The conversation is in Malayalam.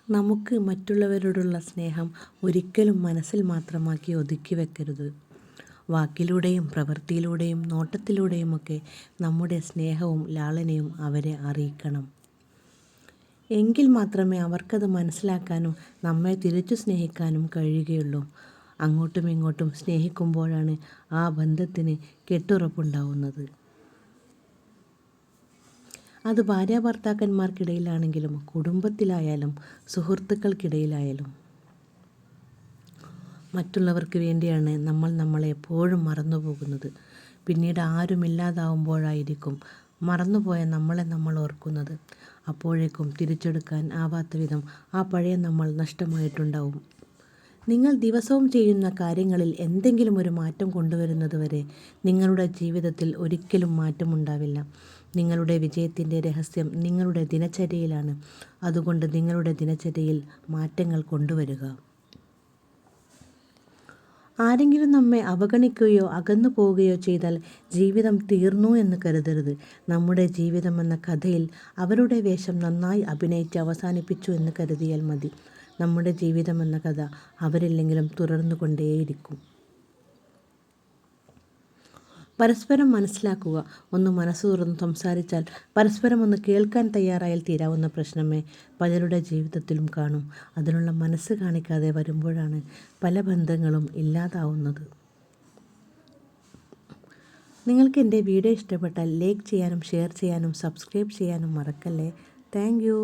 നമുക്ക് മറ്റുള്ളവരോടുള്ള സ്നേഹം ഒരിക്കലും മനസ്സിൽ മാത്രമാക്കി ഒതുക്കി വെക്കരുത്. വാക്കിലൂടെയും പ്രവൃത്തിയിലൂടെയും നോട്ടത്തിലൂടെയുമൊക്കെ നമ്മുടെ സ്നേഹവും ലാളനയും അവരെ അറിയിക്കണം. എങ്കിൽ മാത്രമേ അവർക്കത് മനസ്സിലാക്കാനും നമ്മെ തിരിച്ചു സ്നേഹിക്കാനും കഴിയുകയുള്ളൂ. അങ്ങോട്ടും ഇങ്ങോട്ടും സ്നേഹിക്കുമ്പോഴാണ് ആ ബന്ധത്തിന് കെട്ടുറപ്പുണ്ടാവുന്നത്. അത് ഭാര്യാഭർത്താക്കന്മാർക്കിടയിലാണെങ്കിലും കുടുംബത്തിലായാലും സുഹൃത്തുക്കൾക്കിടയിലായാലും. മറ്റുള്ളവർക്ക് വേണ്ടിയാണ് നമ്മൾ നമ്മളെ എപ്പോഴും മറന്നു പോകുന്നത്. പിന്നീട് ആരുമില്ലാതാവുമ്പോഴായിരിക്കും മറന്നുപോയ നമ്മളെ നമ്മൾ ഓർക്കുന്നത്. അപ്പോഴേക്കും തിരിച്ചെടുക്കാൻ ആവാത്ത വിധം ആ പഴയ നമ്മൾ നഷ്ടമായിട്ടുണ്ടാവും. നിങ്ങൾ ദിവസവും ചെയ്യുന്ന കാര്യങ്ങളിൽ എന്തെങ്കിലും ഒരു മാറ്റം കൊണ്ടുവരുന്നതുവരെ നിങ്ങളുടെ ജീവിതത്തിൽ ഒരിക്കലും മാറ്റമുണ്ടാവില്ല. നിങ്ങളുടെ വിജയത്തിൻ്റെ രഹസ്യം നിങ്ങളുടെ ദിനചര്യയിലാണ്. അതുകൊണ്ട് നിങ്ങളുടെ ദിനചര്യയിൽ മാറ്റങ്ങൾ കൊണ്ടുവരിക. ആരെങ്കിലും നമ്മെ അവഗണിക്കുകയോ അകന്നു പോവുകയോ ചെയ്താൽ ജീവിതം തീർന്നു എന്ന് കരുതരുത്. നമ്മുടെ ജീവിതം എന്ന കഥയിൽ അവരുടെ വേഷം നന്നായി അഭിനയിച്ച് അവസാനിപ്പിച്ചു എന്ന് കരുതിയാൽ മതി. നമ്മുടെ ജീവിതം എന്ന കഥ അവരില്ലെങ്കിലും തുടർന്നു കൊണ്ടേയിരിക്കും. പരസ്പരം മനസ്സിലാക്കുക. ഒന്ന് മനസ്സ് തുറന്ന് സംസാരിച്ചാൽ, പരസ്പരം ഒന്ന് കേൾക്കാൻ തയ്യാറായാൽ തീരാവുന്ന പ്രശ്നമേ പലരുടെ ജീവിതത്തിലും കാണും. അതിനുള്ള മനസ്സ് കാണിക്കാതെ വരുമ്പോഴാണ് പല ബന്ധങ്ങളും ഇല്ലാതാവുന്നത്. നിങ്ങൾക്ക് എൻ്റെ വീഡിയോ ഇഷ്ടപ്പെട്ടാൽ ലൈക്ക് ചെയ്യാനും ഷെയർ ചെയ്യാനും സബ്സ്ക്രൈബ് ചെയ്യാനും മറക്കല്ലേ. Thank you.